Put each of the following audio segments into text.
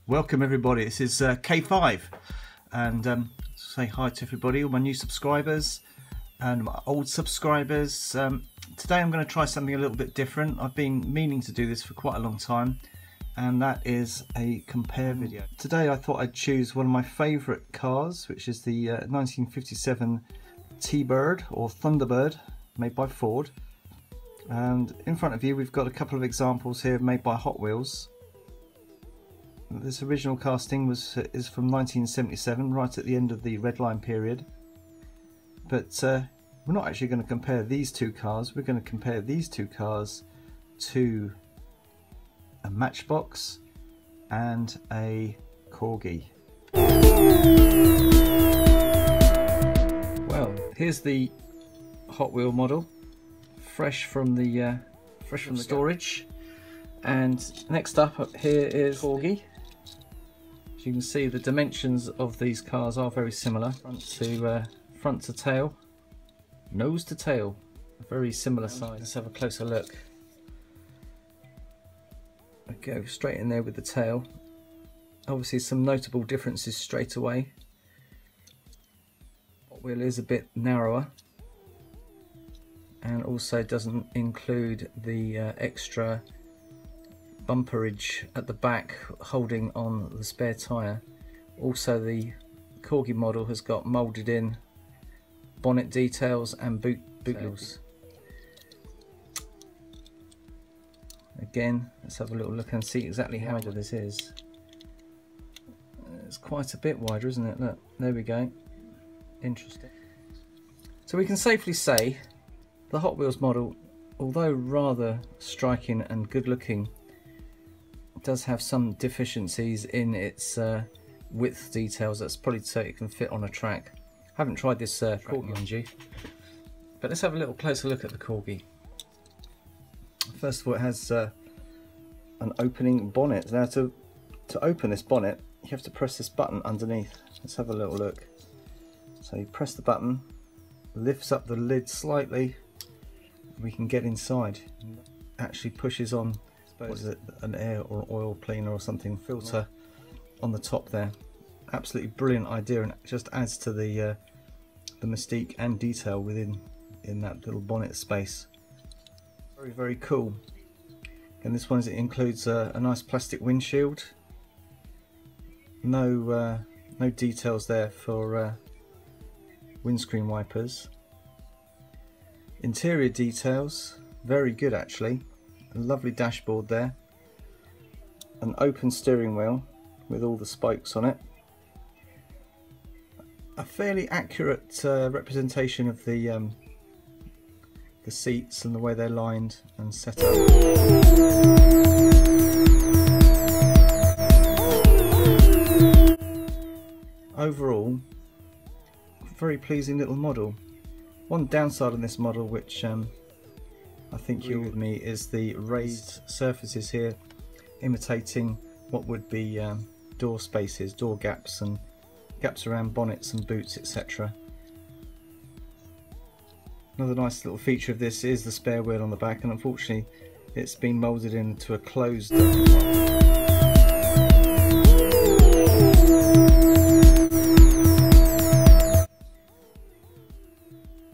Welcome everybody, this is K5 and say hi to everybody, all my new subscribers and my old subscribers. Today I'm going to try something a little bit different. I've been meaning to do this for quite a long time, and that is a compare video. Today I thought I'd choose one of my favourite cars, which is the 1957 T-Bird or Thunderbird made by Ford. And in front of you we've got a couple of examples here made by Hot Wheels. This original casting is from 1977, right at the end of the red line period. But we're not actually going to compare these two cars. We're going to compare these two cars to a Matchbox and a Corgi. Well, here's the Hot Wheel model, fresh from the storage. And next up here is Corgi. As you can see, the dimensions of these cars are very similar. Front to tail, nose to tail, a very similar size. Let's have a closer look. I go straight in there with the tail. Obviously some notable differences straight away. Hot Wheel is a bit narrower and also doesn't include the extra bumperage at the back holding on the spare tyre. Also the Corgi model has got moulded in bonnet details and boot wheels. Again, let's have a little look and see exactly how wide this is. It's quite a bit wider, isn't it? Look, there we go. Interesting. So we can safely say the Hot Wheels model, although rather striking and good looking, does have some deficiencies in its width details. That's probably so it can fit on a track. I haven't tried this Corgi, mind you, but let's have a little closer look at the Corgi. First of all, it has an opening bonnet. Now to open this bonnet you have to press this button underneath. Let's have a little look. So you press the button, lifts up the lid slightly, we can get inside. Actually pushes on, what is it, an air or oil cleaner or something, filter on the top there. Absolutely brilliant idea, and it just adds to the mystique and detail within that little bonnet space. Very, very cool. And this one includes a nice plastic windshield. No details there for windscreen wipers. Interior details, very good actually. A lovely dashboard there. An open steering wheel with all the spokes on it. A fairly accurate representation of the seats and the way they're lined and set up. Overall, very pleasing little model. One downside on this model, which I think you'll agree with me, is the raised surfaces here, imitating what would be door spaces, door gaps, and gaps around bonnets and boots, etc. Another nice little feature of this is the spare wheel on the back, and unfortunately it's been moulded into a closed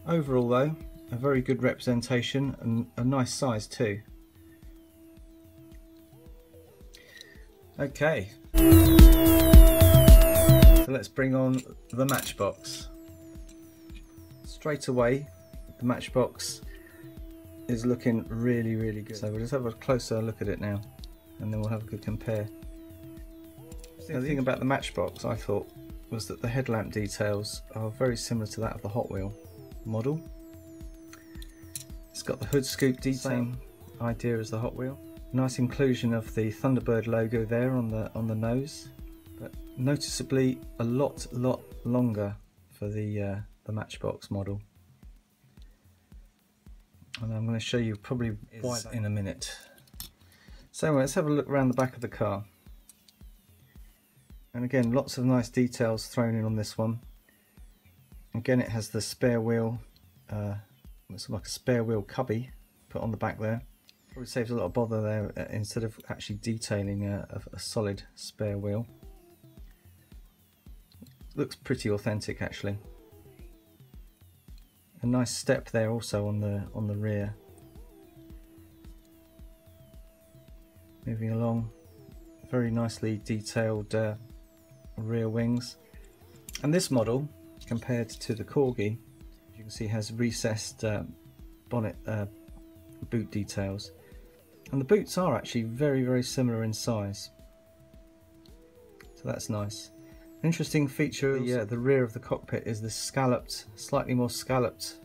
Overall though, a very good representation and a nice size too. Okay, so let's bring on the Matchbox. Straight away the Matchbox is looking really, really good. So we'll just have a closer look at it now and then we'll have a good compare. The thing about the Matchbox, I thought, was that the headlamp details are very similar to that of the Hot Wheel model. It's got the hood scoop detail, same idea as the Hot Wheel. Nice inclusion of the Thunderbird logo there on the nose, but noticeably a lot longer for the Matchbox model. And I'm going to show you probably why in a minute. So let's have a look around the back of the car. And again, lots of nice details thrown in on this one. Again, it has the spare wheel, it's like a spare wheel cubby put on the back there. Probably saves a lot of bother there instead of actually detailing a solid spare wheel. Looks pretty authentic actually. A nice step there also on the rear. Moving along, very nicely detailed rear wings. And this model, compared to the Corgi, you can see has recessed bonnet boot details. And the boots are actually very similar in size. So that's nice. Interesting feature of the rear of the cockpit is the scalloped, slightly more scalloped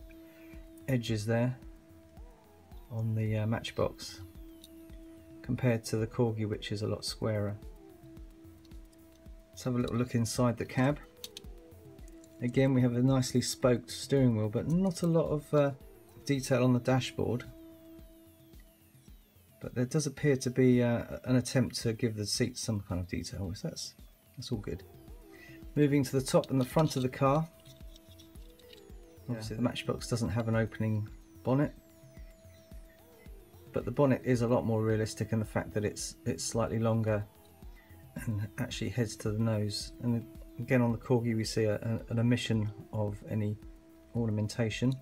edges there on the Matchbox compared to the Corgi, which is a lot squarer. Let's have a little look inside the cab. Again, we have a nicely spoked steering wheel, but not a lot of detail on the dashboard. But there does appear to be an attempt to give the seats some kind of detail, so that's all good. Moving to the top and the front of the car. Obviously the Matchbox doesn't have an opening bonnet, but the bonnet is a lot more realistic in the fact that it's slightly longer and actually heads to the nose. And again, on the Corgi we see an omission of any ornamentation.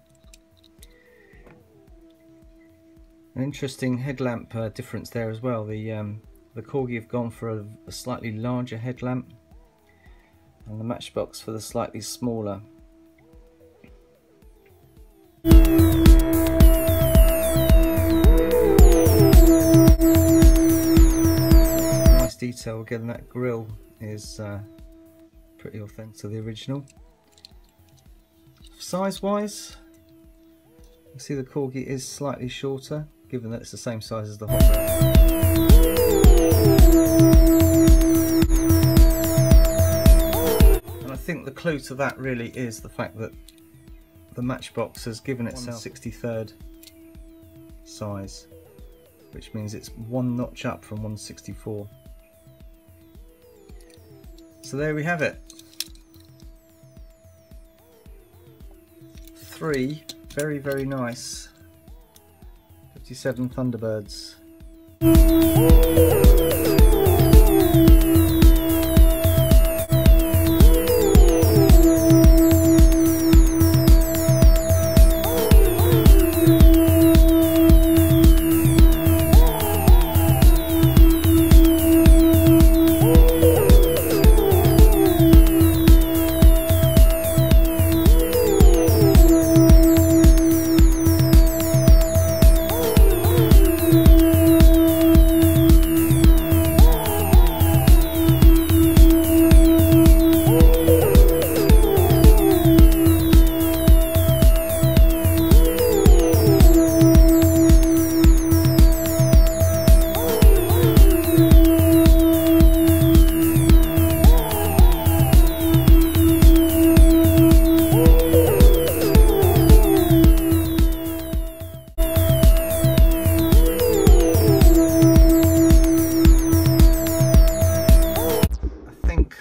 An interesting headlamp difference there as well. The Corgi have gone for a slightly larger headlamp, and the Matchbox for the slightly smaller. Nice detail again. That grille is pretty authentic to the original. Size wise, you see the Corgi is slightly shorter, given that it's the same size as the Hotwheels. I think the clue to that really is the fact that the Matchbox has given itself 1/63rd size, which means it's one notch up from 1/64. So there we have it. 3 very nice 57 Thunderbirds.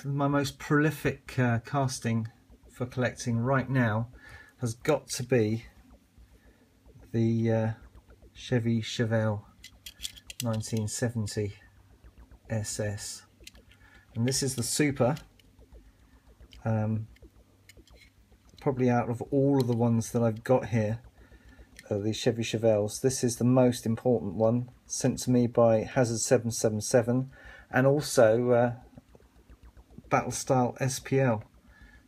My most prolific casting for collecting right now has got to be the Chevy Chevelle 1970 SS, and this is the Super. Probably out of all of the ones that I've got here, the Chevy Chevelles, this is the most important one, sent to me by Hazard 777, and also Battle Style SPL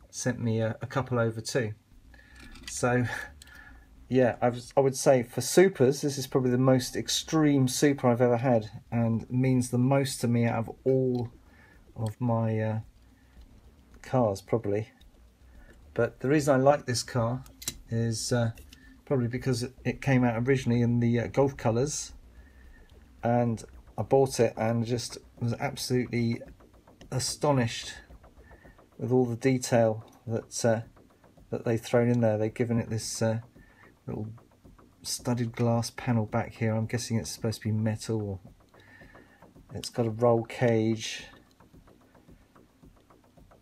sent me a couple over too. So yeah, I would say for supers, this is probably the most extreme super I've ever had, and means the most to me out of all of my cars probably. But the reason I like this car is probably because it came out originally in the Golf colours, and I bought it and just was absolutely astonished with all the detail that they've thrown in there. They've given it this little studded glass panel back here. I'm guessing it's supposed to be metal. It's got a roll cage.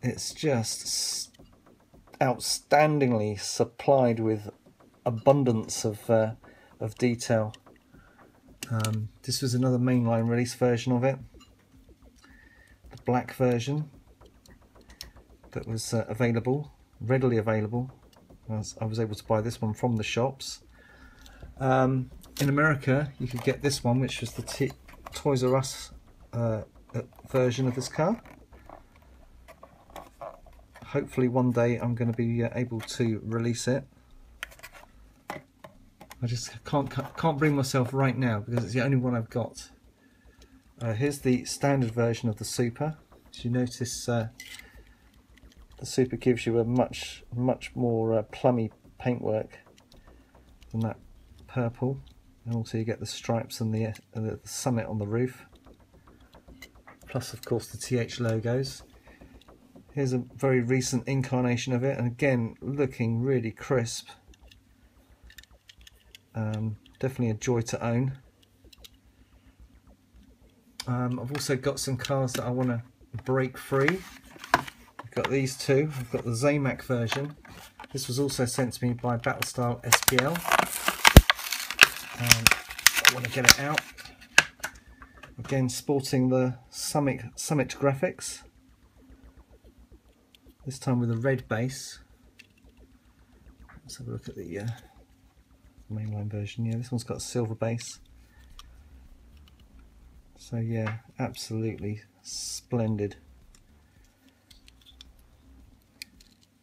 It's just outstandingly supplied with abundance of detail. This was another mainline release version of it, the black version that was readily available. I was able to buy this one from the shops. In America you could get this one, which was the Toys R Us version of this car. Hopefully one day I'm going to be able to release it. I just can't bring myself right now because it's the only one I've got. Here's the standard version of the Super. As you notice, the Super gives you a much more plummy paintwork than that purple, and also you get the stripes and the summit on the roof, plus of course the TH logos. Here's a very recent incarnation of it, and again looking really crisp. Definitely a joy to own. I've also got some cars that I want to break free. I've got these two. I've got the Zamac version. This was also sent to me by Battlestyle SPL. I want to get it out. Again, sporting the Summit graphics. This time with a red base. Let's have a look at the mainline version. Yeah, this one's got a silver base. So yeah, absolutely splendid.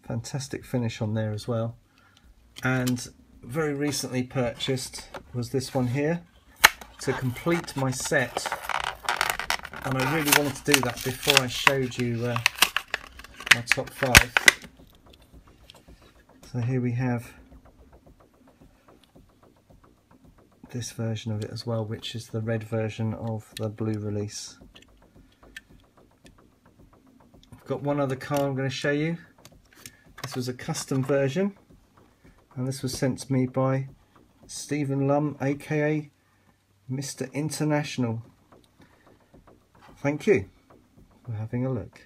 Fantastic finish on there as well. And very recently purchased was this one here to complete my set, and I really wanted to do that before I showed you my top 5. So here we have this version of it as well, which is the red version of the blue release. I've got one other car I'm going to show you. This was a custom version, and this was sent to me by Stephen Lum, aka Mr. International. Thank you for having a look.